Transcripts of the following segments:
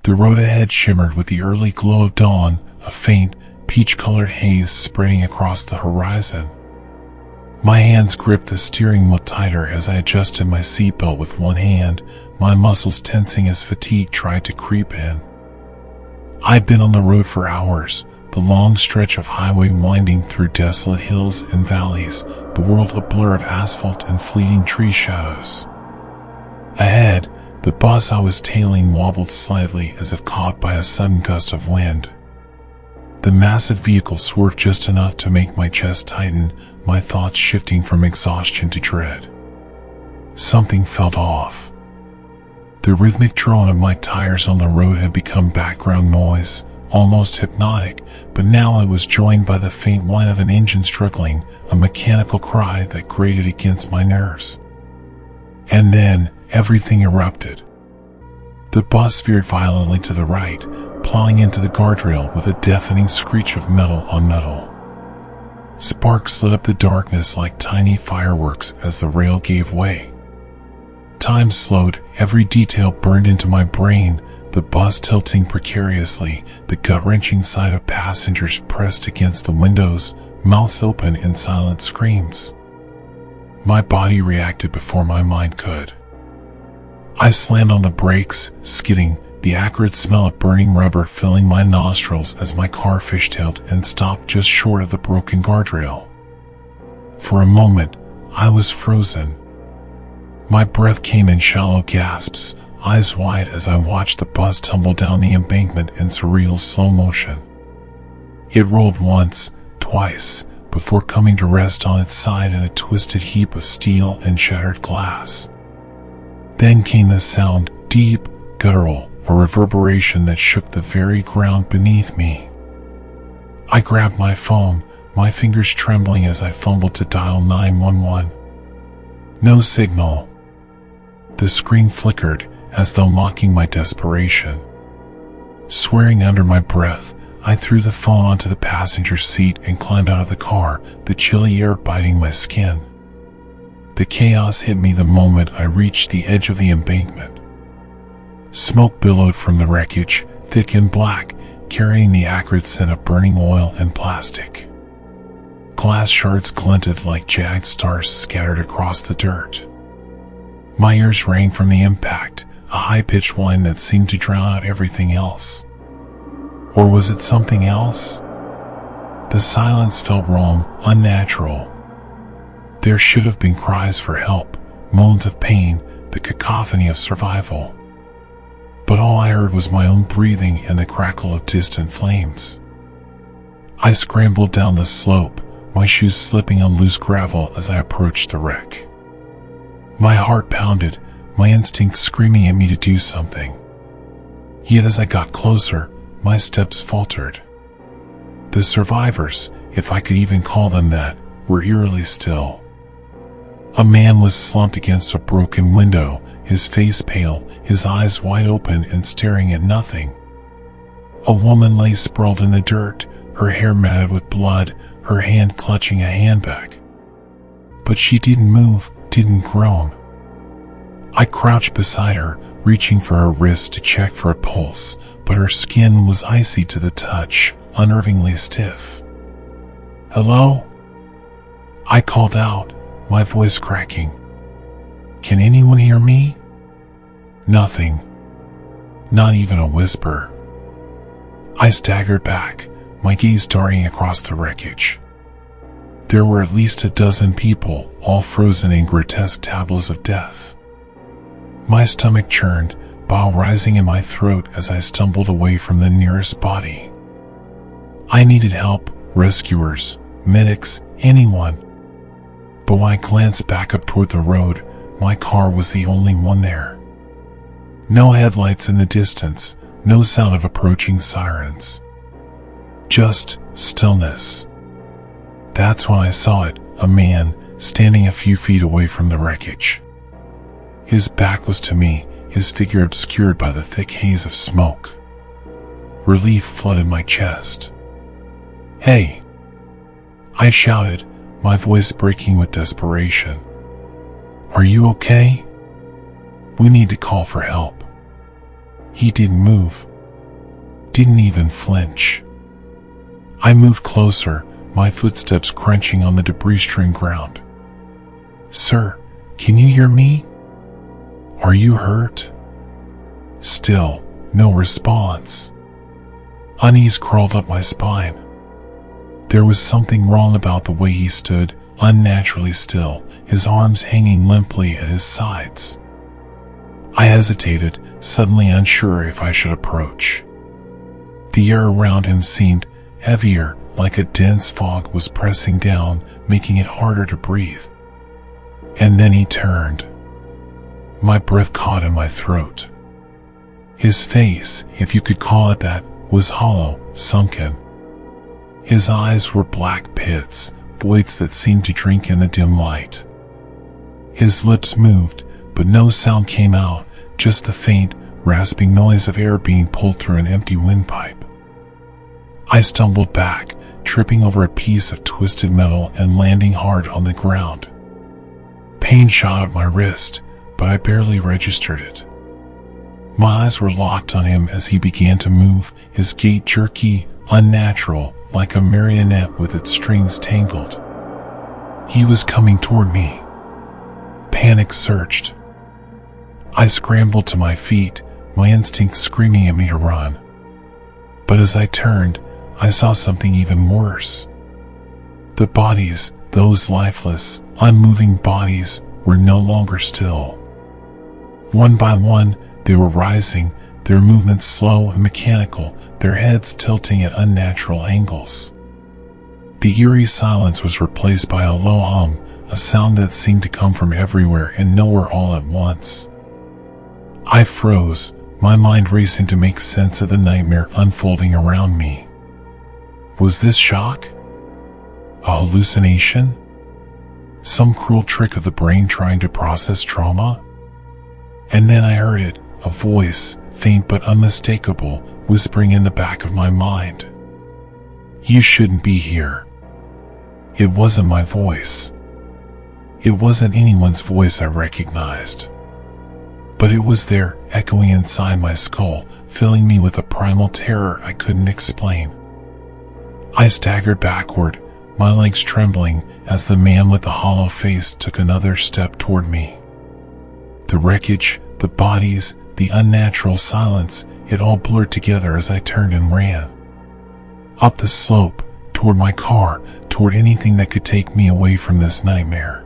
The road ahead shimmered with the early glow of dawn, a faint, peach-colored haze spreading across the horizon. My hands gripped the steering wheel tighter as I adjusted my seatbelt with one hand, my muscles tensing as fatigue tried to creep in. I'd been on the road for hours, the long stretch of highway winding through desolate hills and valleys, the world a blur of asphalt and fleeting tree shadows. Ahead, the bus I was tailing wobbled slightly as if caught by a sudden gust of wind. The massive vehicle swerved just enough to make my chest tighten, my thoughts shifting from exhaustion to dread. Something felt off. The rhythmic drone of my tires on the road had become background noise, almost hypnotic, but now it was joined by the faint whine of an engine struggling, a mechanical cry that grated against my nerves. And then, everything erupted. The bus veered violently to the right, plowing into the guardrail with a deafening screech of metal on metal. Sparks lit up the darkness like tiny fireworks as the rail gave way. Time slowed, every detail burned into my brain, the bus tilting precariously, the gut-wrenching sight of passengers pressed against the windows, mouths open in silent screams. My body reacted before my mind could. I slammed on the brakes, skidding, the acrid smell of burning rubber filling my nostrils as my car fishtailed and stopped just short of the broken guardrail. For a moment, I was frozen. My breath came in shallow gasps, eyes wide as I watched the bus tumble down the embankment in surreal slow motion. It rolled once, twice, before coming to rest on its side in a twisted heap of steel and shattered glass. Then came the sound, deep, guttural, a reverberation that shook the very ground beneath me. I grabbed my phone, my fingers trembling as I fumbled to dial 911. No signal. The screen flickered, as though mocking my desperation. Swearing under my breath, I threw the phone onto the passenger seat and climbed out of the car, the chilly air biting my skin. The chaos hit me the moment I reached the edge of the embankment. Smoke billowed from the wreckage, thick and black, carrying the acrid scent of burning oil and plastic. Glass shards glinted like jagged stars scattered across the dirt. My ears rang from the impact, a high-pitched whine that seemed to drown out everything else. Or was it something else? The silence felt wrong, unnatural. There should have been cries for help, moans of pain, the cacophony of survival. But all I heard was my own breathing and the crackle of distant flames. I scrambled down the slope, my shoes slipping on loose gravel as I approached the wreck. My heart pounded, my instincts screaming at me to do something. Yet as I got closer, my steps faltered. The survivors, if I could even call them that, were eerily still. A man was slumped against a broken window, his face pale, his eyes wide open and staring at nothing. A woman lay sprawled in the dirt, her hair matted with blood, her hand clutching a handbag. But she didn't move, didn't groan. I crouched beside her, reaching for her wrist to check for a pulse, but her skin was icy to the touch, unnervingly stiff. "Hello?" I called out, my voice cracking. "Can anyone hear me?" Nothing. Not even a whisper. I staggered back, my gaze darting across the wreckage. There were at least a dozen people, all frozen in grotesque tableaus of death. My stomach churned, bile rising in my throat as I stumbled away from the nearest body. I needed help, rescuers, medics, anyone. But when I glanced back up toward the road, my car was the only one there. No headlights in the distance, no sound of approaching sirens. Just stillness. That's when I saw it, a man, standing a few feet away from the wreckage. His back was to me, his figure obscured by the thick haze of smoke. Relief flooded my chest. "Hey!" I shouted, my voice breaking with desperation. "Are you okay? We need to call for help." He didn't move, didn't even flinch. I moved closer, my footsteps crunching on the debris-strewn ground. "Sir, can you hear me? Are you hurt?" Still, no response. Unease crawled up my spine. There was something wrong about the way he stood, unnaturally still, his arms hanging limply at his sides. I hesitated, suddenly unsure if I should approach. The air around him seemed heavier, like a dense fog was pressing down, making it harder to breathe. And then he turned. My breath caught in my throat. His face, if you could call it that, was hollow, sunken. His eyes were black pits, voids that seemed to drink in the dim light. His lips moved, but no sound came out, just the faint, rasping noise of air being pulled through an empty windpipe. I stumbled back, tripping over a piece of twisted metal and landing hard on the ground. Pain shot up my wrist, but I barely registered it. My eyes were locked on him as he began to move, his gait jerky, unnatural, like a marionette with its strings tangled. He was coming toward me. Panic surged. I scrambled to my feet, my instincts screaming at me to run. But as I turned, I saw something even worse. The bodies, those lifeless, unmoving bodies, were no longer still. One by one, they were rising, their movements slow and mechanical, their heads tilting at unnatural angles. The eerie silence was replaced by a low hum, a sound that seemed to come from everywhere and nowhere all at once. I froze, my mind racing to make sense of the nightmare unfolding around me. Was this shock? A hallucination? Some cruel trick of the brain trying to process trauma? And then I heard it, a voice, faint but unmistakable, whispering in the back of my mind. "You shouldn't be here." It wasn't my voice. It wasn't anyone's voice I recognized. But it was there, echoing inside my skull, filling me with a primal terror I couldn't explain. I staggered backward, my legs trembling, as the man with the hollow face took another step toward me. The wreckage, the bodies, the unnatural silence, it all blurred together as I turned and ran. Up the slope, toward my car, toward anything that could take me away from this nightmare.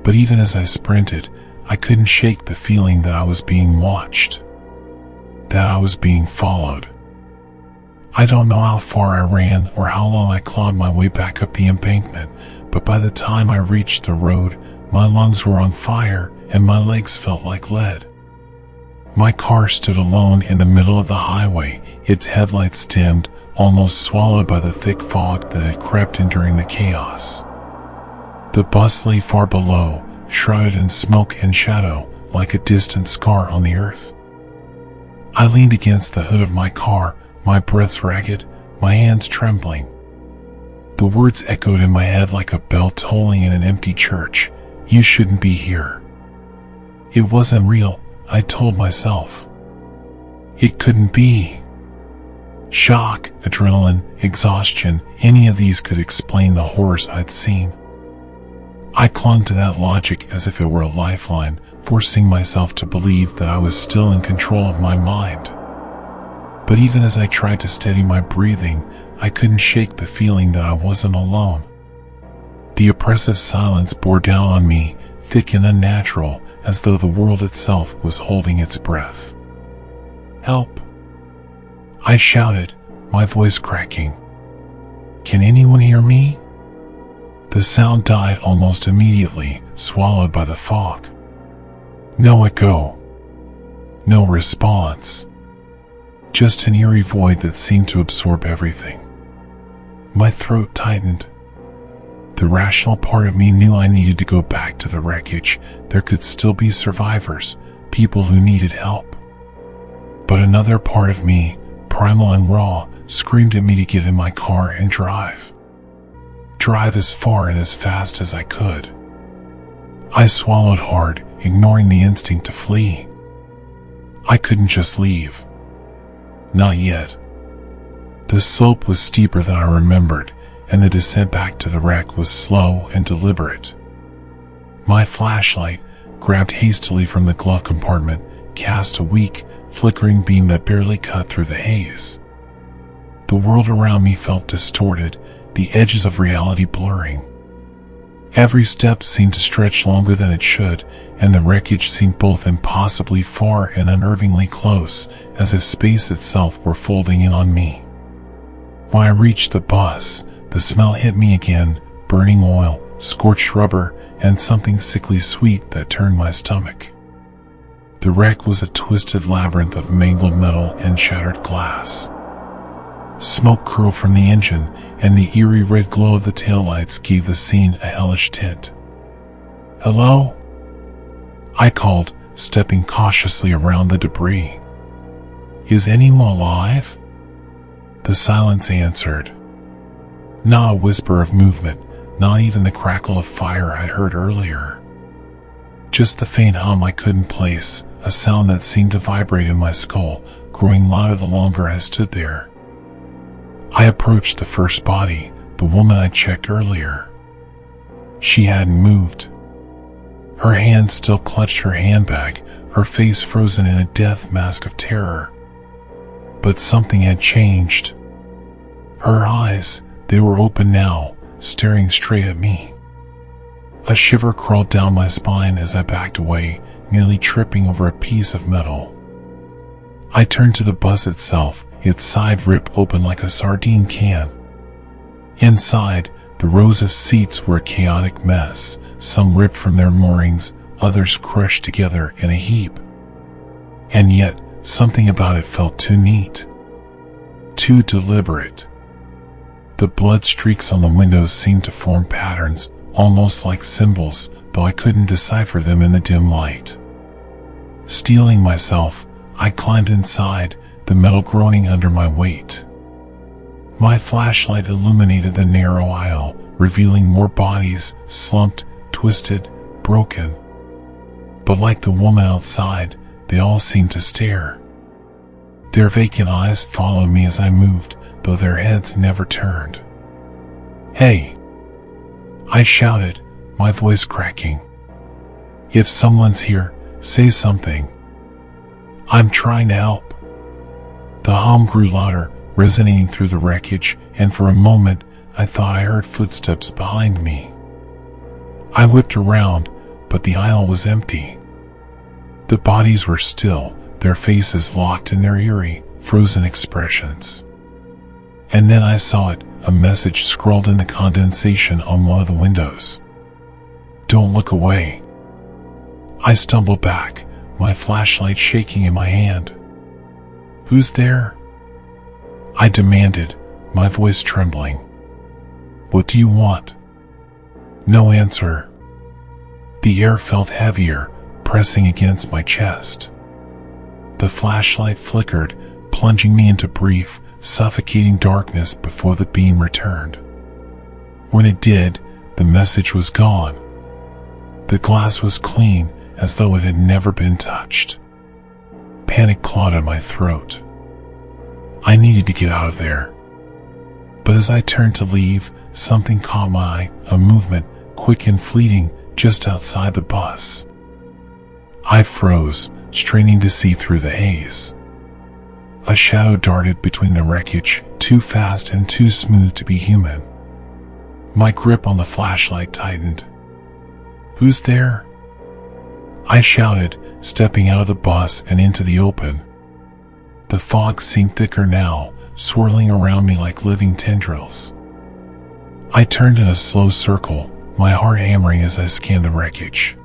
But even as I sprinted, I couldn't shake the feeling that I was being watched, that I was being followed. I don't know how far I ran or how long I clawed my way back up the embankment, but by the time I reached the road, my lungs were on fire and my legs felt like lead. My car stood alone in the middle of the highway, its headlights dimmed, almost swallowed by the thick fog that had crept in during the chaos. The bus lay far below, shrouded in smoke and shadow, like a distant scar on the earth. I leaned against the hood of my car, my breath ragged, my hands trembling. The words echoed in my head like a bell tolling in an empty church. "You shouldn't be here." It wasn't real, I told myself. It couldn't be. Shock, adrenaline, exhaustion, any of these could explain the horrors I'd seen. I clung to that logic as if it were a lifeline, forcing myself to believe that I was still in control of my mind. But even as I tried to steady my breathing, I couldn't shake the feeling that I wasn't alone. The oppressive silence bore down on me, thick and unnatural, as though the world itself was holding its breath. "Help!" I shouted, my voice cracking. "Can anyone hear me?" The sound died almost immediately, swallowed by the fog. No echo. No response. Just an eerie void that seemed to absorb everything. My throat tightened. The rational part of me knew I needed to go back to the wreckage. There could still be survivors, people who needed help. But another part of me, primal and raw, screamed at me to get in my car and drive. Drive as far and as fast as I could. I swallowed hard, ignoring the instinct to flee. I couldn't just leave. Not yet. The slope was steeper than I remembered, and the descent back to the wreck was slow and deliberate. My flashlight, grabbed hastily from the glove compartment, cast a weak, flickering beam that barely cut through the haze. The world around me felt distorted, the edges of reality blurring. Every step seemed to stretch longer than it should, and the wreckage seemed both impossibly far and unnervingly close, as if space itself were folding in on me. When I reached the bus, the smell hit me again, burning oil, scorched rubber, and something sickly sweet that turned my stomach. The wreck was a twisted labyrinth of mangled metal and shattered glass. Smoke curled from the engine, and the eerie red glow of the taillights gave the scene a hellish tint. "Hello?" I called, stepping cautiously around the debris. "Is anyone alive?" The silence answered. Not a whisper of movement, not even the crackle of fire I'd heard earlier. Just the faint hum I couldn't place, a sound that seemed to vibrate in my skull, growing louder the longer I stood there. I approached the first body, the woman I checked earlier. She hadn't moved. Her hand still clutched her handbag, her face frozen in a death mask of terror. But something had changed. Her eyes, they were open now, staring straight at me. A shiver crawled down my spine as I backed away, nearly tripping over a piece of metal. I turned to the bus itself, its side ripped open like a sardine can. Inside, the rows of seats were a chaotic mess, some ripped from their moorings, others crushed together in a heap. And yet, something about it felt too neat. Too deliberate. The blood streaks on the windows seemed to form patterns, almost like symbols, though I couldn't decipher them in the dim light. Steeling myself, I climbed inside, the metal groaning under my weight. My flashlight illuminated the narrow aisle, revealing more bodies, slumped, twisted, broken. But like the woman outside, they all seemed to stare. Their vacant eyes followed me as I moved, though their heads never turned. "Hey!" I shouted, my voice cracking. "If someone's here, say something. I'm trying to help." The hum grew louder, resonating through the wreckage, and for a moment, I thought I heard footsteps behind me. I whipped around, but the aisle was empty. The bodies were still, their faces locked in their eerie, frozen expressions. And then I saw it, a message scrawled in the condensation on one of the windows. "Don't look away." I stumbled back, my flashlight shaking in my hand. "Who's there?" I demanded, my voice trembling. "What do you want?" No answer. The air felt heavier, pressing against my chest. The flashlight flickered, plunging me into brief, suffocating darkness before the beam returned. When it did, the message was gone. The glass was clean, as though it had never been touched. Panic clawed at my throat. I needed to get out of there. But as I turned to leave, something caught my eye, a movement, quick and fleeting, just outside the bus. I froze, straining to see through the haze. A shadow darted between the wreckage, too fast and too smooth to be human. My grip on the flashlight tightened. "Who's there?" I shouted, stepping out of the bus and into the open. The fog seemed thicker now, swirling around me like living tendrils. I turned in a slow circle, my heart hammering as I scanned the wreckage.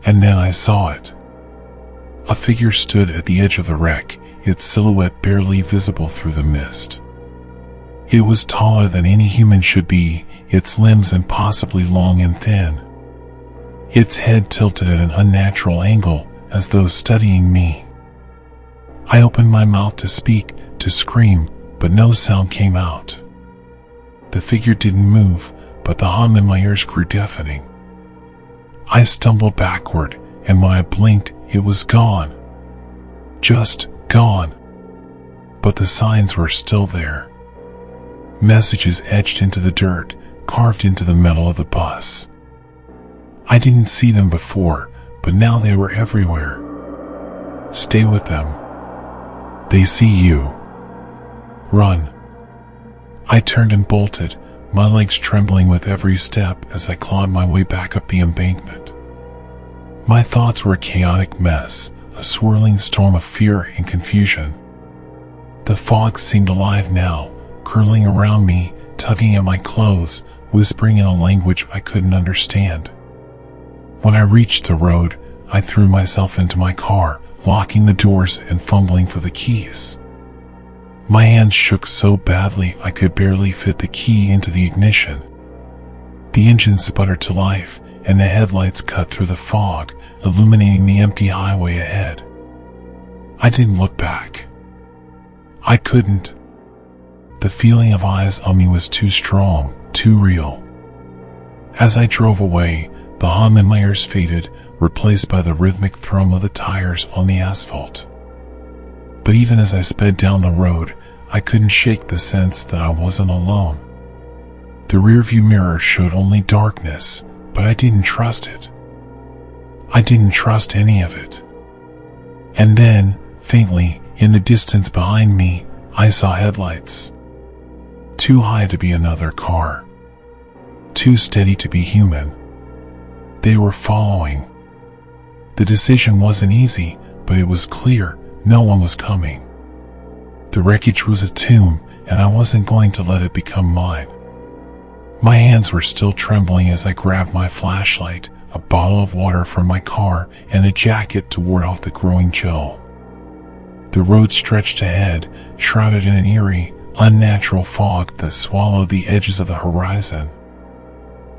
And then I saw it. A figure stood at the edge of the wreck, its silhouette barely visible through the mist. It was taller than any human should be, its limbs impossibly long and thin. Its head tilted at an unnatural angle, as though studying me. I opened my mouth to speak, to scream, but no sound came out. The figure didn't move, but the hum in my ears grew deafening. I stumbled backward, and when I blinked, it was gone. Just gone. but the signs were still there. Messages etched into the dirt, carved into the metal of the bus. I didn't see them before, but now they were everywhere. Stay with them. They see you. Run. I turned and bolted, my legs trembling with every step as I clawed my way back up the embankment. My thoughts were a chaotic mess, a swirling storm of fear and confusion. The fog seemed alive now, curling around me, tugging at my clothes, whispering in a language I couldn't understand. When I reached the road, I threw myself into my car, locking the doors and fumbling for the keys. My hands shook so badly I could barely fit the key into the ignition. The engine sputtered to life, and the headlights cut through the fog, illuminating the empty highway ahead. I didn't look back. I couldn't. The feeling of eyes on me was too strong, too real. As I drove away, the hum in my ears faded, replaced by the rhythmic thrum of the tires on the asphalt. But even as I sped down the road, I couldn't shake the sense that I wasn't alone. The rearview mirror showed only darkness, but I didn't trust it. I didn't trust any of it. And then, faintly, in the distance behind me, I saw headlights. Too high to be another car. Too steady to be human. They were following. The decision wasn't easy, but it was clear no one was coming. The wreckage was a tomb, and I wasn't going to let it become mine. My hands were still trembling as I grabbed my flashlight, a bottle of water from my car, and a jacket to ward off the growing chill. The road stretched ahead, shrouded in an eerie, unnatural fog that swallowed the edges of the horizon.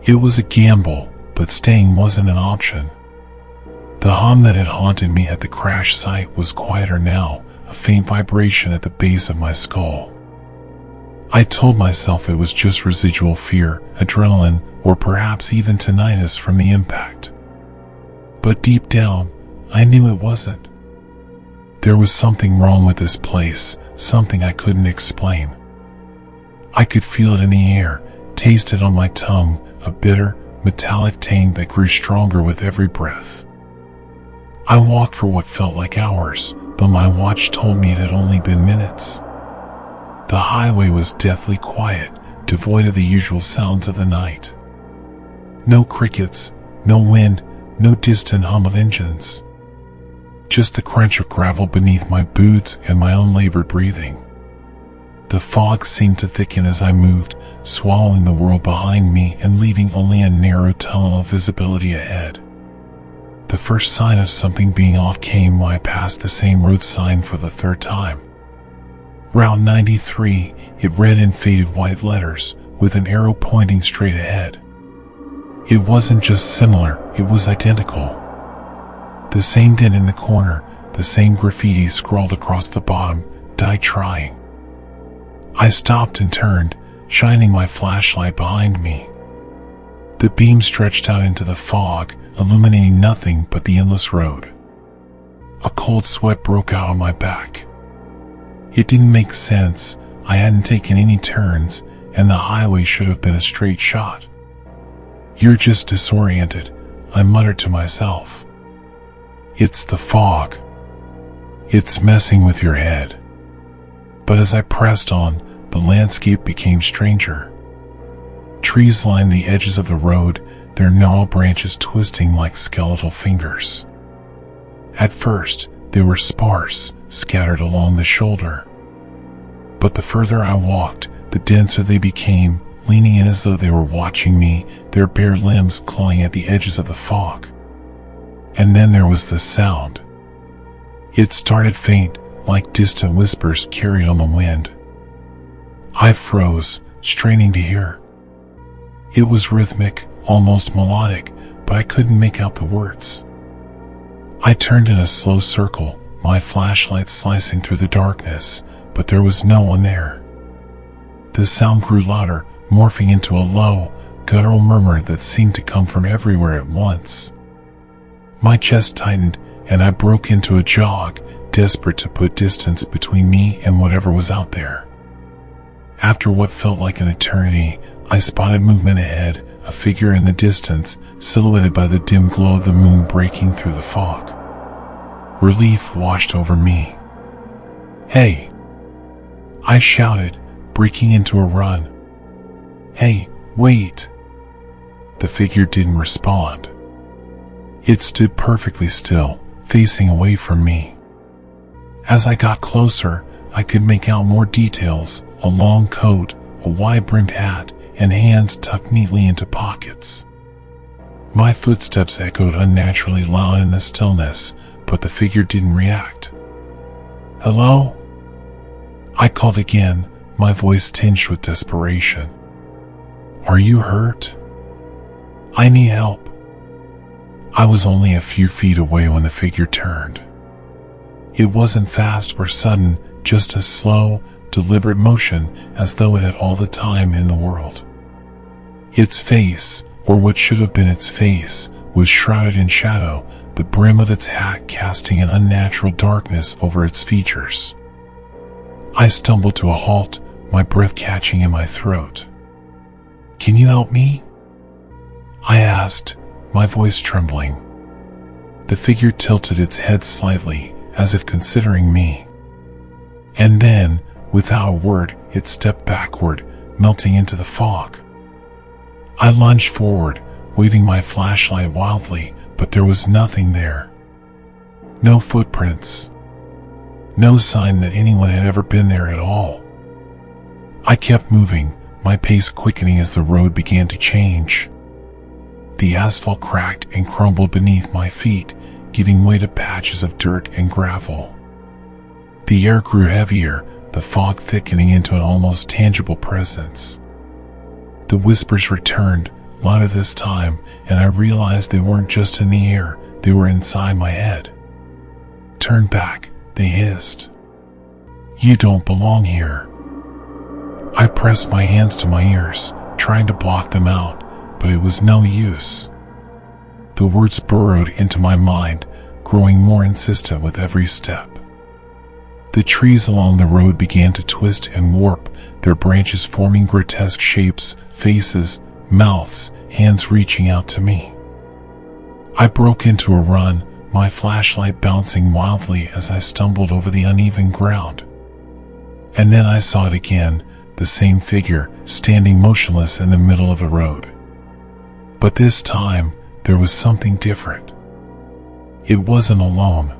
It was a gamble, but staying wasn't an option. The hum that had haunted me at the crash site was quieter now, a faint vibration at the base of my skull. I told myself it was just residual fear, adrenaline, or perhaps even tinnitus from the impact. But deep down, I knew it wasn't. There was something wrong with this place, something I couldn't explain. I could feel it in the air, taste it on my tongue, a bitter, metallic tang that grew stronger with every breath. I walked for what felt like hours, but my watch told me it had only been minutes. The highway was deathly quiet, devoid of the usual sounds of the night. No crickets, no wind, no distant hum of engines. Just the crunch of gravel beneath my boots and my own labored breathing. The fog seemed to thicken as I moved, swallowing the world behind me and leaving only a narrow tunnel of visibility ahead. The first sign of something being off came when I passed the same road sign for the third time. Route 93, it read in faded white letters, with an arrow pointing straight ahead. It wasn't just similar, it was identical. The same dent in the corner, the same graffiti scrawled across the bottom, "Die trying." I stopped and turned, shining my flashlight behind me. The beam stretched out into the fog, illuminating nothing but the endless road. A cold sweat broke out on my back. It didn't make sense. I hadn't taken any turns, and the highway should have been a straight shot. "You're just disoriented," I muttered to myself. "It's the fog. It's messing with your head." But as I pressed on, the landscape became stranger. Trees lined the edges of the road, their gnarled branches twisting like skeletal fingers. At first, they were sparse, scattered along the shoulder. But the further I walked, the denser they became, leaning in as though they were watching me, their bare limbs clawing at the edges of the fog. And then there was the sound. It started faint, like distant whispers carried on the wind. I froze, straining to hear. It was rhythmic, almost melodic, but I couldn't make out the words. I turned in a slow circle, my flashlight slicing through the darkness, but there was no one there. The sound grew louder, morphing into a low, guttural murmur that seemed to come from everywhere at once. My chest tightened, and I broke into a jog, desperate to put distance between me and whatever was out there. After what felt like an eternity, I spotted movement ahead, a figure in the distance, silhouetted by the dim glow of the moon breaking through the fog. Relief washed over me. "Hey!" I shouted, breaking into a run. "Hey, wait!" The figure didn't respond. It stood perfectly still, facing away from me. As I got closer, I could make out more details: a long coat, a wide-brimmed hat, and hands tucked neatly into pockets. My footsteps echoed unnaturally loud in the stillness, but the figure didn't react. "Hello?" I called again, my voice tinged with desperation. "Are you hurt? I need help." I was only a few feet away when the figure turned. It wasn't fast or sudden, just a slow, deliberate motion, as though it had all the time in the world. Its face, or what should have been its face, was shrouded in shadow, the brim of its hat casting an unnatural darkness over its features. I stumbled to a halt, my breath catching in my throat. "Can you help me?" I asked, my voice trembling. The figure tilted its head slightly, as if considering me. And then, without a word, it stepped backward, melting into the fog. I lunged forward, waving my flashlight wildly, but there was nothing there. No footprints. No sign that anyone had ever been there at all. I kept moving, my pace quickening as the road began to change. The asphalt cracked and crumbled beneath my feet, giving way to patches of dirt and gravel. The air grew heavier, the fog thickening into an almost tangible presence. The whispers returned, louder this time, and I realized they weren't just in the air, they were inside my head. "Turn back," they hissed. "You don't belong here." I pressed my hands to my ears, trying to block them out, but it was no use. The words burrowed into my mind, growing more insistent with every step. The trees along the road began to twist and warp, their branches forming grotesque shapes, faces, mouths, hands reaching out to me. I broke into a run, my flashlight bouncing wildly as I stumbled over the uneven ground. And then I saw it again, the same figure, standing motionless in the middle of the road. But this time, there was something different. It wasn't alone.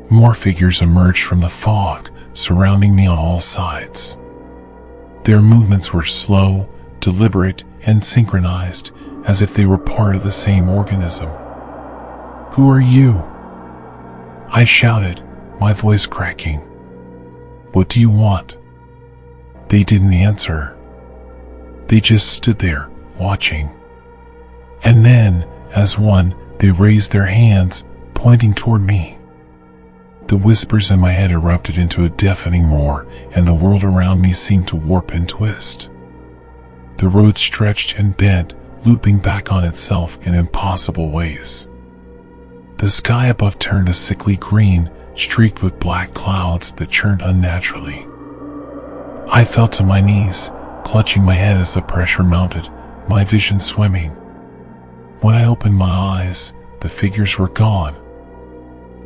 More figures emerged from the fog, surrounding me on all sides. Their movements were slow, deliberate, and synchronized, as if they were part of the same organism. "Who are you?" I shouted, my voice cracking. "What do you want?" They didn't answer. They just stood there, watching. And then, as one, they raised their hands, pointing toward me. The whispers in my head erupted into a deafening roar, and the world around me seemed to warp and twist. The road stretched and bent, looping back on itself in impossible ways. The sky above turned a sickly green, streaked with black clouds that churned unnaturally. I fell to my knees, clutching my head as the pressure mounted, my vision swimming. When I opened my eyes, the figures were gone.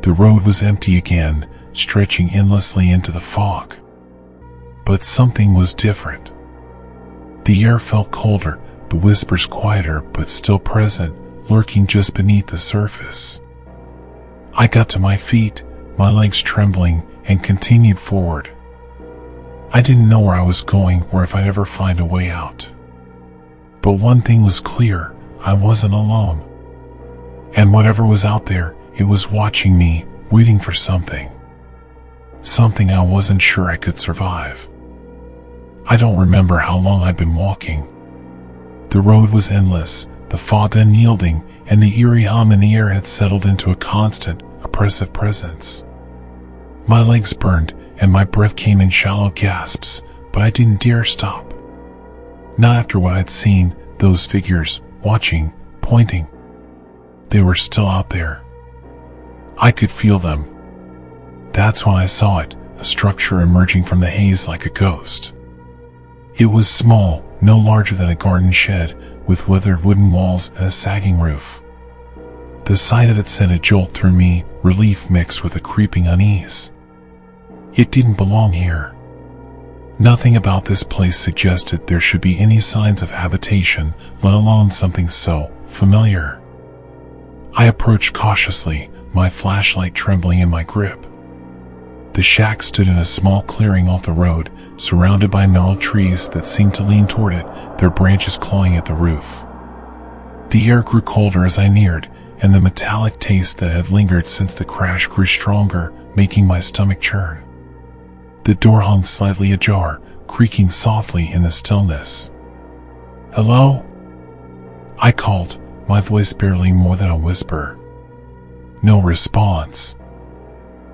The road was empty again, stretching endlessly into the fog. But something was different. The air felt colder, the whispers quieter but still present, lurking just beneath the surface. I got to my feet, my legs trembling, and continued forward. I didn't know where I was going or if I'd ever find a way out. But one thing was clear, I wasn't alone. And whatever was out there, it was watching me, waiting for something. Something I wasn't sure I could survive. I don't remember how long I'd been walking. The road was endless, the fog unyielding, and the eerie hum in the air had settled into a constant, oppressive presence. My legs burned, and my breath came in shallow gasps, but I didn't dare stop. Not after what I'd seen, those figures, watching, pointing. They were still out there. I could feel them. That's when I saw it, a structure emerging from the haze like a ghost. It was small, no larger than a garden shed, with weathered wooden walls and a sagging roof. The sight of it sent a jolt through me, relief mixed with a creeping unease. It didn't belong here. Nothing about this place suggested there should be any signs of habitation, let alone something so familiar. I approached cautiously, my flashlight trembling in my grip. The shack stood in a small clearing off the road, surrounded by gnarled trees that seemed to lean toward it, their branches clawing at the roof. The air grew colder as I neared, and the metallic taste that had lingered since the crash grew stronger, making my stomach churn. The door hung slightly ajar, creaking softly in the stillness. "Hello?" I called, my voice barely more than a whisper. No response.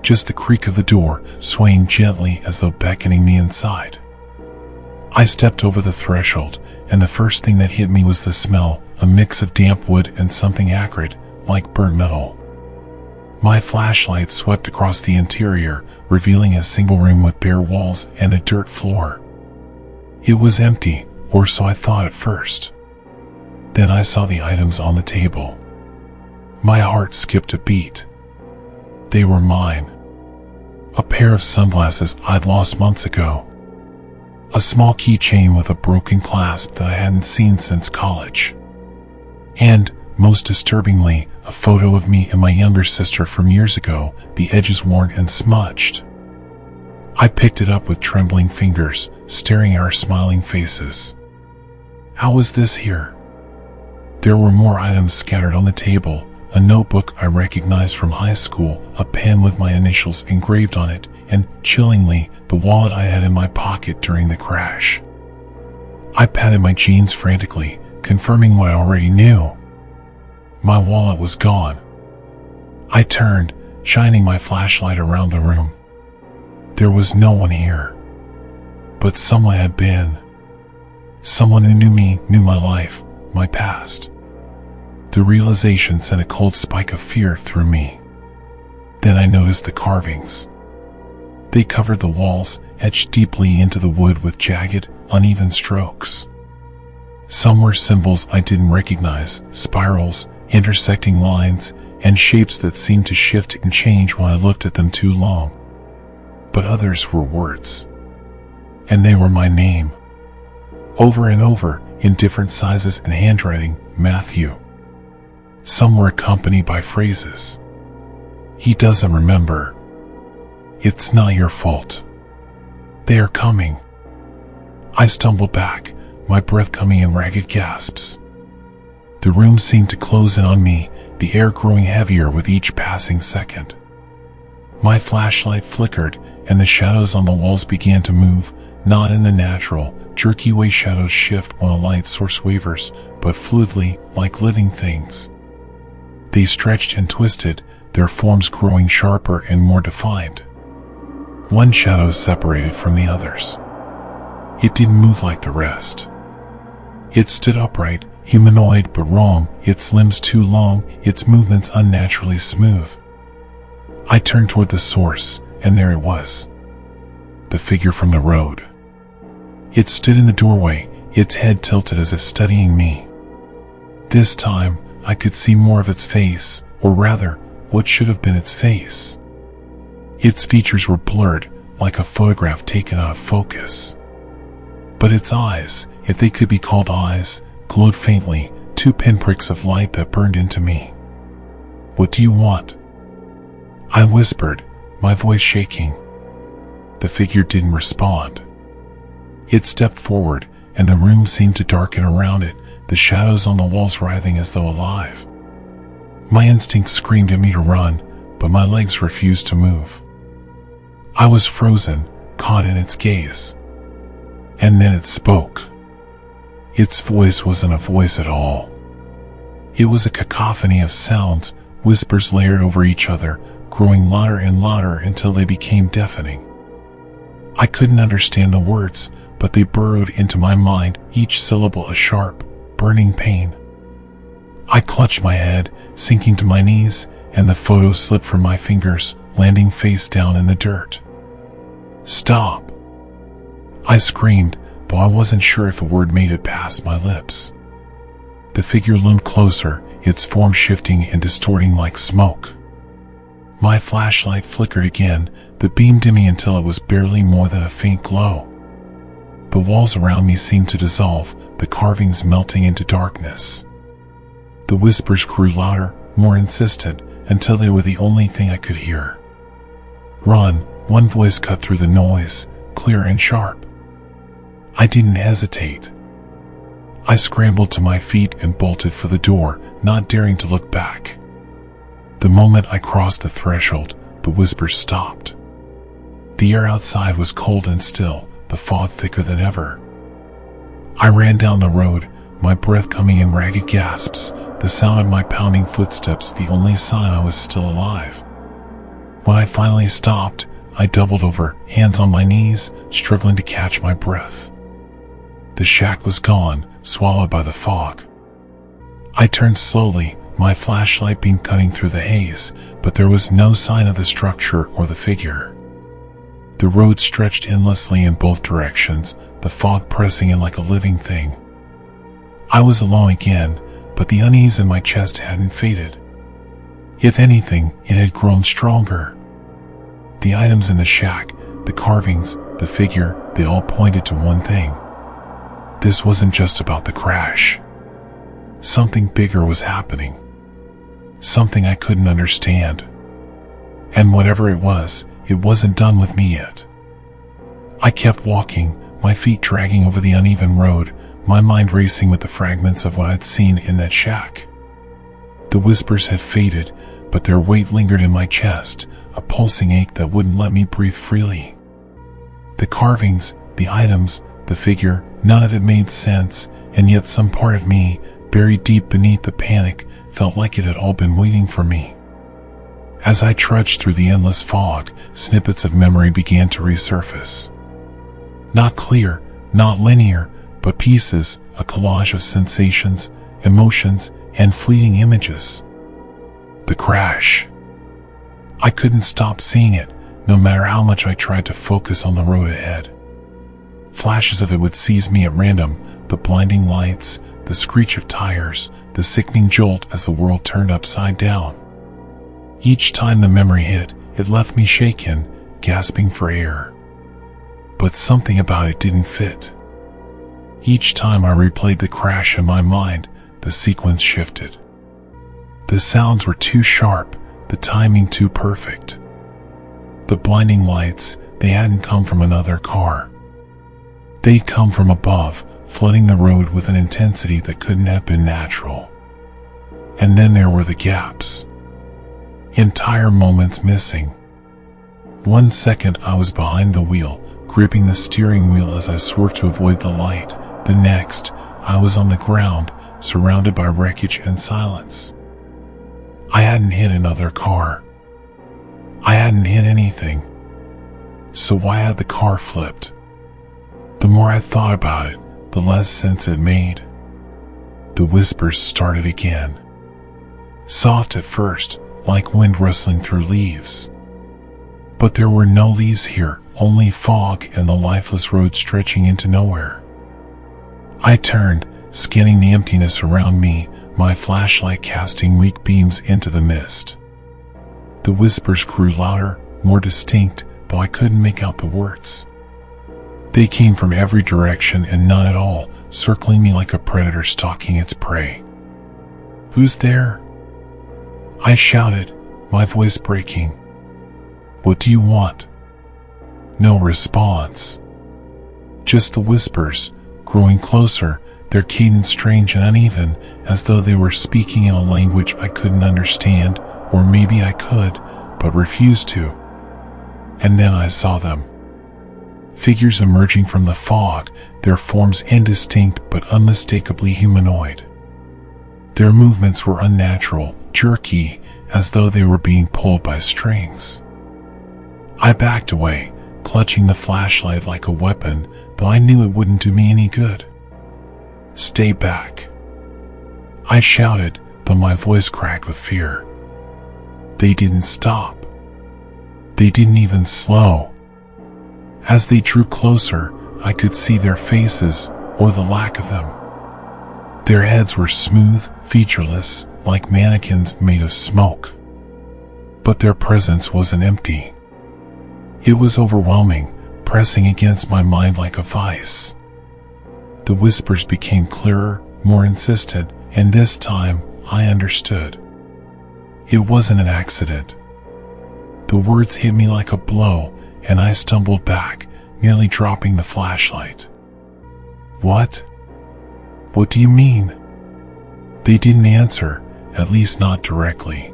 Just the creak of the door, swaying gently as though beckoning me inside. I stepped over the threshold, and the first thing that hit me was the smell, a mix of damp wood and something acrid, like burnt metal. My flashlight swept across the interior, revealing a single room with bare walls and a dirt floor. It was empty, or so I thought at first. Then I saw the items on the table. My heart skipped a beat. They were mine. A pair of sunglasses I'd lost months ago. A small keychain with a broken clasp that I hadn't seen since college. And, most disturbingly, a photo of me and my younger sister from years ago, the edges worn and smudged. I picked it up with trembling fingers, staring at our smiling faces. How was this here? There were more items scattered on the table, a notebook I recognized from high school, a pen with my initials engraved on it, and, chillingly, the wallet I had in my pocket during the crash. I patted my jeans frantically, confirming what I already knew. My wallet was gone. I turned, shining my flashlight around the room. There was no one here. But someone had been. Someone who knew me, knew my life, my past. The realization sent a cold spike of fear through me. Then I noticed the carvings. They covered the walls, etched deeply into the wood with jagged, uneven strokes. Some were symbols I didn't recognize, spirals, intersecting lines, and shapes that seemed to shift and change when I looked at them too long. But others were words. And they were my name. Over and over, in different sizes and handwriting, Matthew. Some were accompanied by phrases. He doesn't remember. It's not your fault. They are coming. I stumbled back, my breath coming in ragged gasps. The room seemed to close in on me, the air growing heavier with each passing second. My flashlight flickered, and the shadows on the walls began to move, not in the natural, jerky way shadows shift when a light source wavers, but fluidly, like living things. They stretched and twisted, their forms growing sharper and more defined. One shadow separated from the others. It didn't move like the rest. It stood upright, humanoid but wrong, its limbs too long, its movements unnaturally smooth. I turned toward the source, and there it was. The figure from the road. It stood in the doorway, its head tilted as if studying me. This time, I could see more of its face, or rather, what should have been its face. Its features were blurred, like a photograph taken out of focus. But its eyes, if they could be called eyes, glowed faintly, two pinpricks of light that burned into me. "What do you want?" I whispered, my voice shaking. The figure didn't respond. It stepped forward, and the room seemed to darken around it, the shadows on the walls writhing as though alive. My instinct screamed at me to run, but my legs refused to move. I was frozen, caught in its gaze. And then it spoke. Its voice wasn't a voice at all. It was a cacophony of sounds, whispers layered over each other, growing louder and louder until they became deafening. I couldn't understand the words, but they burrowed into my mind, each syllable a sharp, burning pain. I clutched my head, sinking to my knees, and the photo slipped from my fingers, landing face down in the dirt. "Stop!" I screamed, though I wasn't sure if a word made it past my lips. The figure loomed closer, its form shifting and distorting like smoke. My flashlight flickered again, the beam dimming until it was barely more than a faint glow. The walls around me seemed to dissolve, the carvings melting into darkness. The whispers grew louder, more insistent, until they were the only thing I could hear. "Run," one voice cut through the noise, clear and sharp. I didn't hesitate. I scrambled to my feet and bolted for the door, not daring to look back. The moment I crossed the threshold, the whispers stopped. The air outside was cold and still, the fog thicker than ever. I ran down the road, my breath coming in ragged gasps, the sound of my pounding footsteps the only sign I was still alive. When I finally stopped, I doubled over, hands on my knees, struggling to catch my breath. The shack was gone, swallowed by the fog. I turned slowly, my flashlight beam cutting through the haze, but there was no sign of the structure or the figure. The road stretched endlessly in both directions, the fog pressing in like a living thing. I was alone again, but the unease in my chest hadn't faded. If anything, it had grown stronger. The items in the shack, the carvings, the figure, they all pointed to one thing. This wasn't just about the crash. Something bigger was happening. Something I couldn't understand. And whatever it wasn't done with me yet. I kept walking, my feet dragging over the uneven road, my mind racing with the fragments of what I'd seen in that shack. The whispers had faded, but their weight lingered in my chest, a pulsing ache that wouldn't let me breathe freely. The carvings, the items, the figure, none of it made sense, and yet some part of me, buried deep beneath the panic, felt like it had all been waiting for me. As I trudged through the endless fog, snippets of memory began to resurface. Not clear, not linear, but pieces, a collage of sensations, emotions, and fleeting images. The crash. I couldn't stop seeing it, no matter how much I tried to focus on the road ahead. Flashes of it would seize me at random, the blinding lights, the screech of tires, the sickening jolt as the world turned upside down. Each time the memory hit, it left me shaken, gasping for air. But something about it didn't fit. Each time I replayed the crash in my mind, the sequence shifted. The sounds were too sharp, the timing too perfect. The blinding lights, they hadn't come from another car. They'd come from above, flooding the road with an intensity that couldn't have been natural. And then there were the gaps. Entire moments missing. 1 second I was behind the wheel, gripping the steering wheel as I swerved to avoid the light. The next, I was on the ground, surrounded by wreckage and silence. I hadn't hit another car. I hadn't hit anything. So why had the car flipped? The more I thought about it, the less sense it made. The whispers started again. Soft at first, like wind rustling through leaves. But there were no leaves here, only fog and the lifeless road stretching into nowhere. I turned, scanning the emptiness around me, my flashlight casting weak beams into the mist. The whispers grew louder, more distinct, though I couldn't make out the words. They came from every direction and none at all, circling me like a predator stalking its prey. "Who's there?" I shouted, my voice breaking. "What do you want?" No response. Just the whispers, growing closer, their cadence strange and uneven, as though they were speaking in a language I couldn't understand, or maybe I could, but refused to. And then I saw them. Figures emerging from the fog, their forms indistinct but unmistakably humanoid. Their movements were unnatural, jerky, as though they were being pulled by strings. I backed away, clutching the flashlight like a weapon, though I knew it wouldn't do me any good. "Stay back," I shouted, though my voice cracked with fear. They didn't stop. They didn't even slow. As they drew closer, I could see their faces, or the lack of them. Their heads were smooth, featureless, like mannequins made of smoke. But their presence wasn't empty. It was overwhelming, pressing against my mind like a vice. The whispers became clearer, more insistent, and this time, I understood. It wasn't an accident. The words hit me like a blow, and I stumbled back, nearly dropping the flashlight. What? What do you mean? They didn't answer, at least not directly.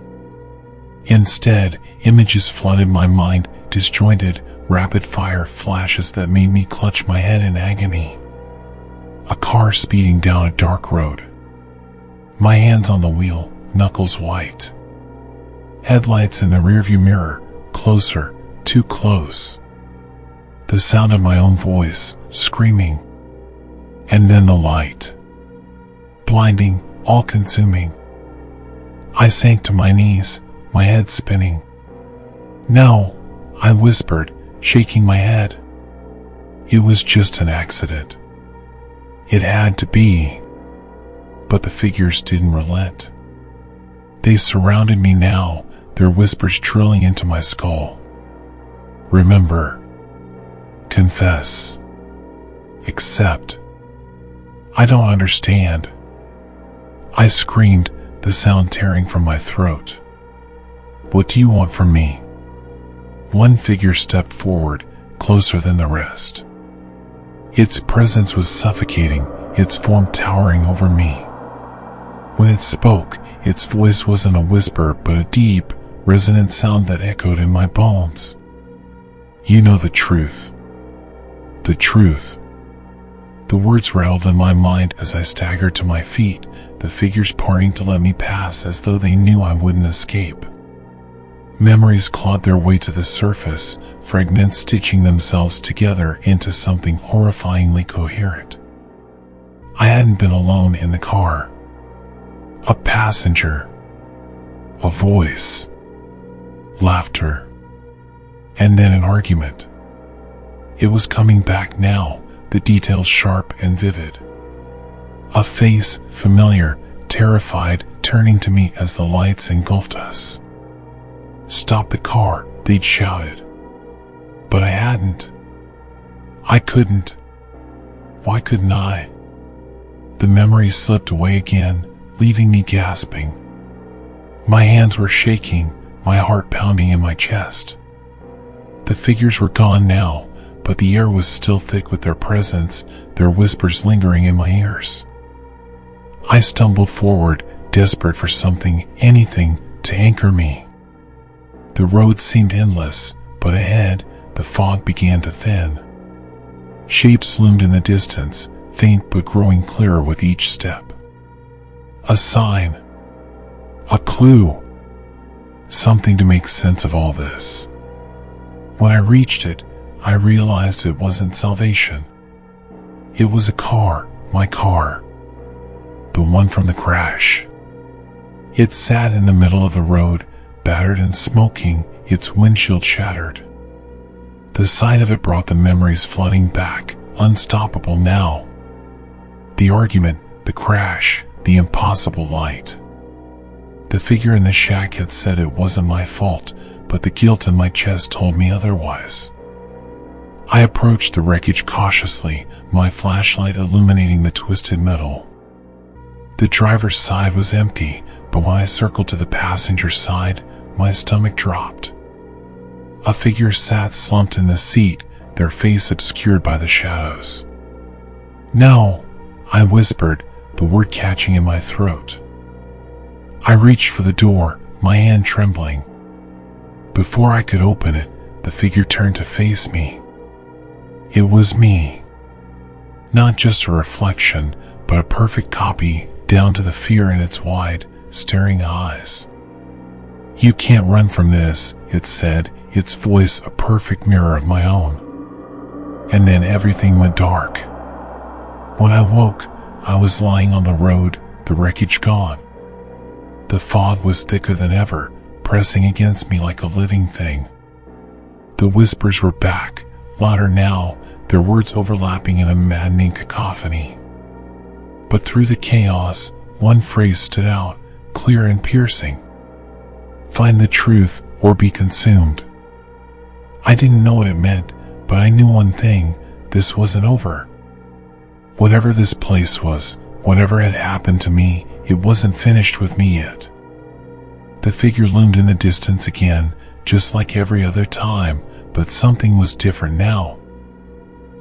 Instead, images flooded my mind, disjointed, rapid-fire flashes that made me clutch my head in agony. A car speeding down a dark road. My hands on the wheel, knuckles white. Headlights in the rearview mirror, closer, too close. The sound of my own voice, screaming. And then the light. Blinding, all-consuming. I sank to my knees, my head spinning. No, I whispered, shaking my head. It was just an accident. It had to be. But the figures didn't relent. They surrounded me now, their whispers drilling into my skull. Remember. Confess. Accept. I don't understand. I screamed, the sound tearing from my throat. What do you want from me? One figure stepped forward, closer than the rest. Its presence was suffocating, its form towering over me. When it spoke, its voice wasn't a whisper but a deep, resonant sound that echoed in my bones. You know the truth. The truth. The words rattled in my mind as I staggered to my feet, the figures parting to let me pass as though they knew I wouldn't escape. Memories clawed their way to the surface, fragments stitching themselves together into something horrifyingly coherent. I hadn't been alone in the car. A passenger. A voice. Laughter. And then an argument. It was coming back now, the details sharp and vivid. A face, familiar, terrified, turning to me as the lights engulfed us. Stop the car, they'd shouted. But I hadn't. I couldn't. Why couldn't I? The memory slipped away again, leaving me gasping. My hands were shaking, my heart pounding in my chest. The figures were gone now, but the air was still thick with their presence, their whispers lingering in my ears. I stumbled forward, desperate for something, anything, to anchor me. The road seemed endless, but ahead, the fog began to thin. Shapes loomed in the distance, faint but growing clearer with each step. A sign. A clue. Something to make sense of all this. When I reached it, I realized it wasn't salvation. It was a car, my car. The one from the crash. It sat in the middle of the road, battered and smoking, its windshield shattered. The sight of it brought the memories flooding back, unstoppable now. The argument, the crash, the impossible light. The figure in the shack had said it wasn't my fault, but the guilt in my chest told me otherwise. I approached the wreckage cautiously, my flashlight illuminating the twisted metal. The driver's side was empty, but when I circled to the passenger side, my stomach dropped. A figure sat slumped in the seat, their face obscured by the shadows. No, I whispered, the word catching in my throat. I reached for the door, my hand trembling. Before I could open it, the figure turned to face me. It was me. Not just a reflection, but a perfect copy, down to the fear in its wide, staring eyes. You can't run from this, it said, its voice a perfect mirror of my own. And then everything went dark. When I woke, I was lying on the road, the wreckage gone. The fog was thicker than ever, pressing against me like a living thing. The whispers were back, louder now, their words overlapping in a maddening cacophony. But through the chaos, one phrase stood out, clear and piercing. Find the truth or be consumed. I didn't know what it meant, but I knew one thing: this wasn't over. Whatever this place was, whatever had happened to me, it wasn't finished with me yet. The figure loomed in the distance again, just like every other time, but something was different now.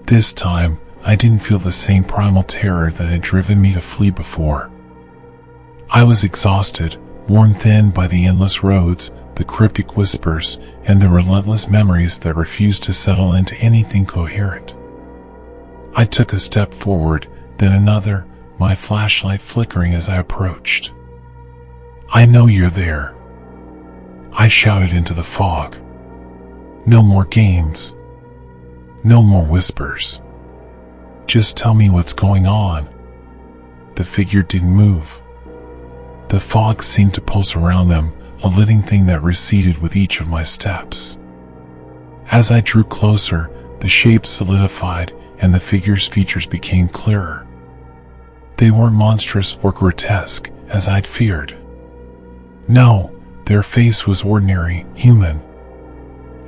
This time, I didn't feel the same primal terror that had driven me to flee before. I was exhausted, worn thin by the endless roads, the cryptic whispers, and the relentless memories that refused to settle into anything coherent. I took a step forward, then another, my flashlight flickering as I approached. "I know you're there," I shouted into the fog. "No more games. No more whispers. Just tell me what's going on." The figure didn't move. The fog seemed to pulse around them, a living thing that receded with each of my steps. As I drew closer, the shape solidified and the figure's features became clearer. They weren't monstrous or grotesque, as I'd feared. No, their face was ordinary, human.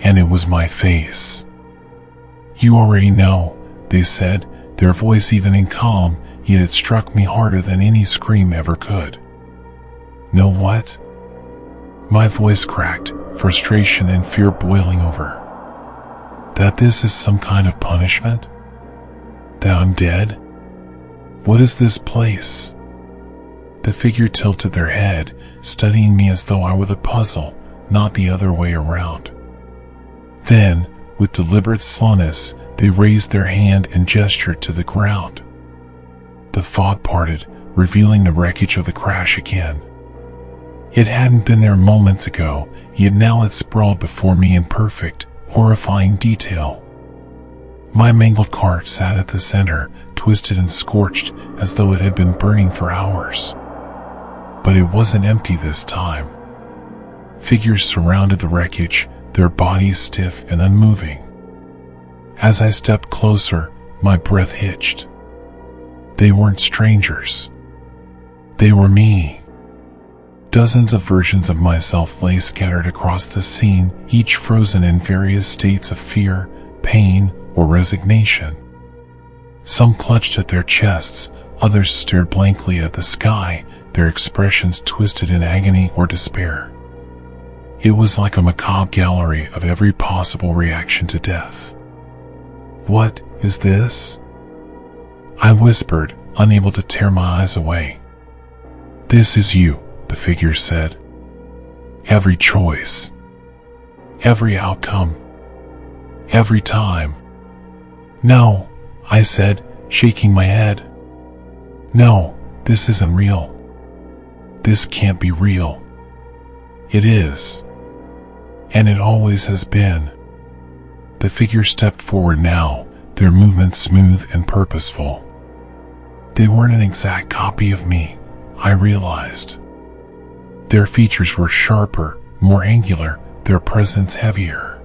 And it was my face. "You already know," they said, their voice even in calm, yet it struck me harder than any scream ever could. "Know what?" My voice cracked, frustration and fear boiling over. "That this is some kind of punishment? That I'm dead? What is this place?" The figure tilted their head, studying me as though I were the puzzle, not the other way around. Then, with deliberate slowness, they raised their hand and gestured to the ground. The fog parted, revealing the wreckage of the crash again. It hadn't been there moments ago, yet now it sprawled before me in perfect, horrifying detail. My mangled cart sat at the center, twisted and scorched, as though it had been burning for hours. But it wasn't empty this time. Figures surrounded the wreckage, their bodies stiff and unmoving. As I stepped closer, my breath hitched. They weren't strangers. They were me. Dozens of versions of myself lay scattered across the scene, each frozen in various states of fear, pain, or resignation. Some clutched at their chests, others stared blankly at the sky, their expressions twisted in agony or despair. It was like a macabre gallery of every possible reaction to death. "What is this?" I whispered, unable to tear my eyes away. "This is you," the figure said. "Every choice. Every outcome. Every time." "No," I said, shaking my head. "No, this isn't real. This can't be real." "It is. And it always has been." The figure stepped forward now, their movements smooth and purposeful. They weren't an exact copy of me, I realized. Their features were sharper, more angular, their presence heavier.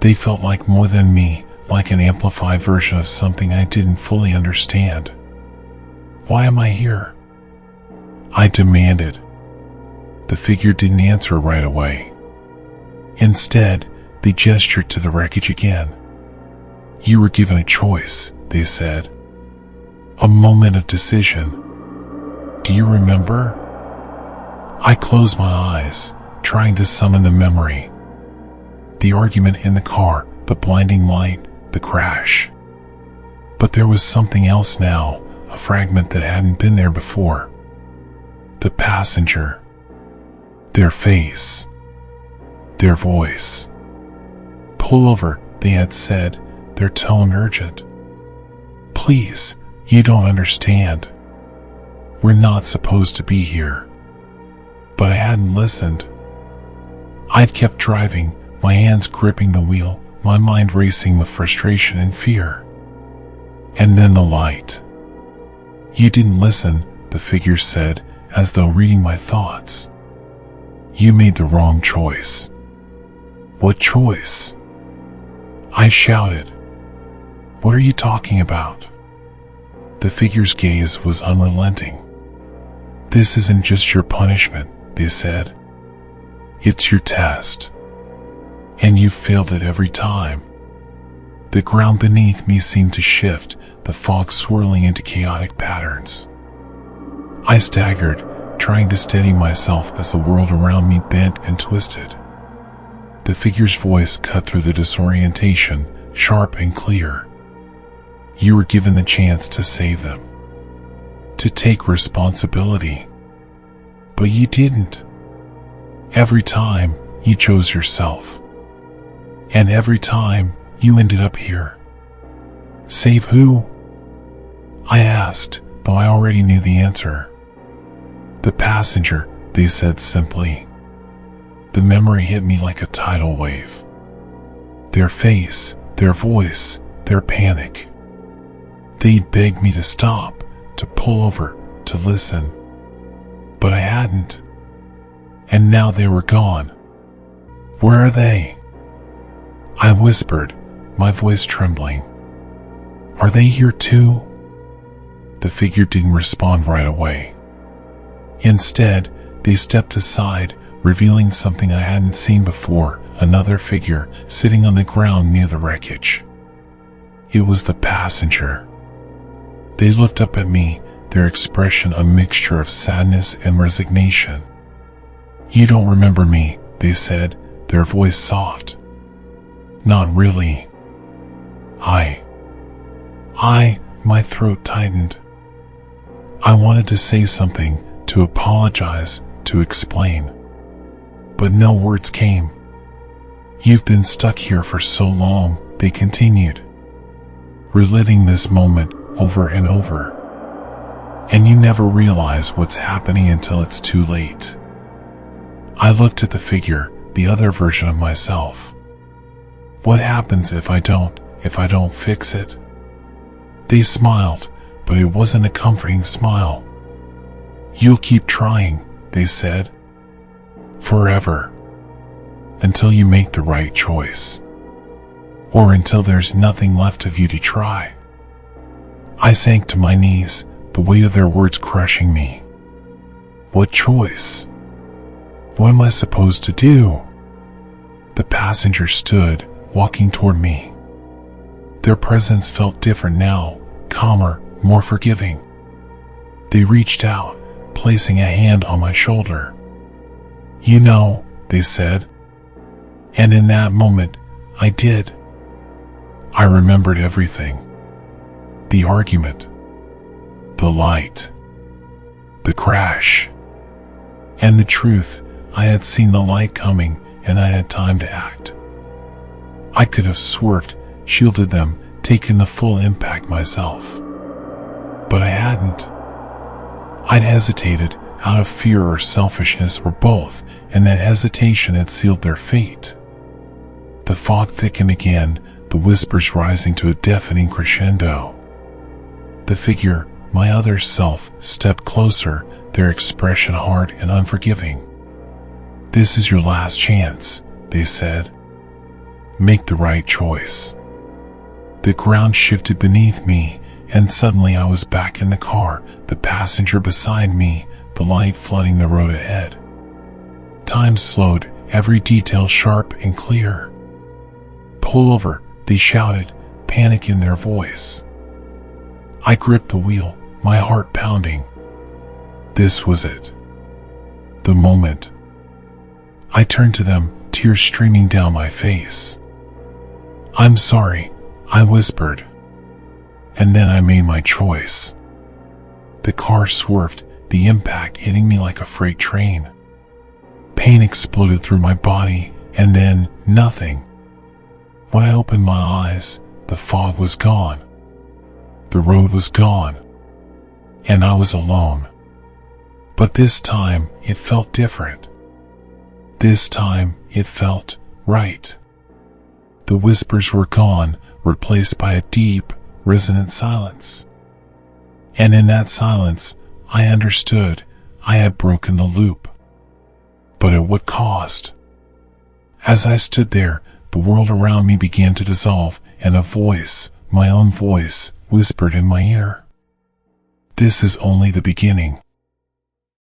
They felt like more than me, like an amplified version of something I didn't fully understand. "Why am I here?" I demanded. The figure didn't answer right away. Instead, they gestured to the wreckage again. "You were given a choice," they said. "A moment of decision. Do you remember?" I closed my eyes, trying to summon the memory. The argument in the car, the blinding light, the crash. But there was something else now, a fragment that hadn't been there before. The passenger. Their face. Their voice. "Pull over," they had said, their tone urgent. "Please, you don't understand. We're not supposed to be here." But I hadn't listened. I'd kept driving, my hands gripping the wheel, my mind racing with frustration and fear. And then the light. "You didn't listen," the figure said, as though reading my thoughts. "You made the wrong choice." "What choice?" I shouted. What are you talking about? The figure's gaze was unrelenting. This isn't just your punishment, they said. It's your test. And you've failed it every time. The ground beneath me seemed to shift, the fog swirling into chaotic patterns. I staggered, trying to steady myself as the world around me bent and twisted. The figure's voice cut through the disorientation, sharp and clear. You were given the chance to save them, to take responsibility. But you didn't. Every time, you chose yourself. And every time, you ended up here. Save who? I asked, though I already knew the answer. The passenger, they said simply. The memory hit me like a tidal wave. Their face, their voice, their panic. They'd begged me to stop, to pull over, to listen. But I hadn't. And now they were gone. Where are they? I whispered, my voice trembling. Are they here too? The figure didn't respond right away. Instead, they stepped aside, revealing something I hadn't seen before, another figure sitting on the ground near the wreckage. It was the passenger. They looked up at me, their expression a mixture of sadness and resignation. You don't remember me, they said, their voice soft. Not really. My throat tightened. I wanted to say something, to apologize, to explain. But no words came. You've been stuck here for so long, they continued, reliving this moment over and over. And you never realize what's happening until it's too late. I looked at the figure, the other version of myself. What happens if I don't fix it? They smiled, but it wasn't a comforting smile. You'll keep trying, they said. Forever. Until you make the right choice. Or until there's nothing left of you to try. I sank to my knees, the weight of their words crushing me. What choice? What am I supposed to do? The passenger stood, walking toward me. Their presence felt different now, calmer, more forgiving. They reached out, placing a hand on my shoulder. You know, they said. And in that moment, I did. I remembered everything. The argument. The light. The crash. And the truth, I had seen the light coming, and I had time to act. I could have swerved, shielded them, taken the full impact myself. But I hadn't. I'd hesitated, out of fear or selfishness or both, and that hesitation had sealed their fate. The fog thickened again, the whispers rising to a deafening crescendo. The figure, my other self, stepped closer, their expression hard and unforgiving. This is your last chance, they said. Make the right choice. The ground shifted beneath me, and suddenly I was back in the car, the passenger beside me, the light flooding the road ahead. Time slowed, every detail sharp and clear. Pull over, they shouted, panic in their voice. I gripped the wheel, my heart pounding. This was it. The moment. I turned to them, tears streaming down my face. I'm sorry, I whispered. And then I made my choice. The car swerved, the impact hitting me like a freight train. Pain exploded through my body, and then nothing. When I opened my eyes, the fog was gone. The road was gone. And I was alone. But this time, it felt different. This time, it felt right. The whispers were gone, replaced by a deep, resonant silence. And in that silence, I understood I had broken the loop. But at what cost? As I stood there, the world around me began to dissolve, and a voice, my own voice, whispered in my ear. "This is only the beginning.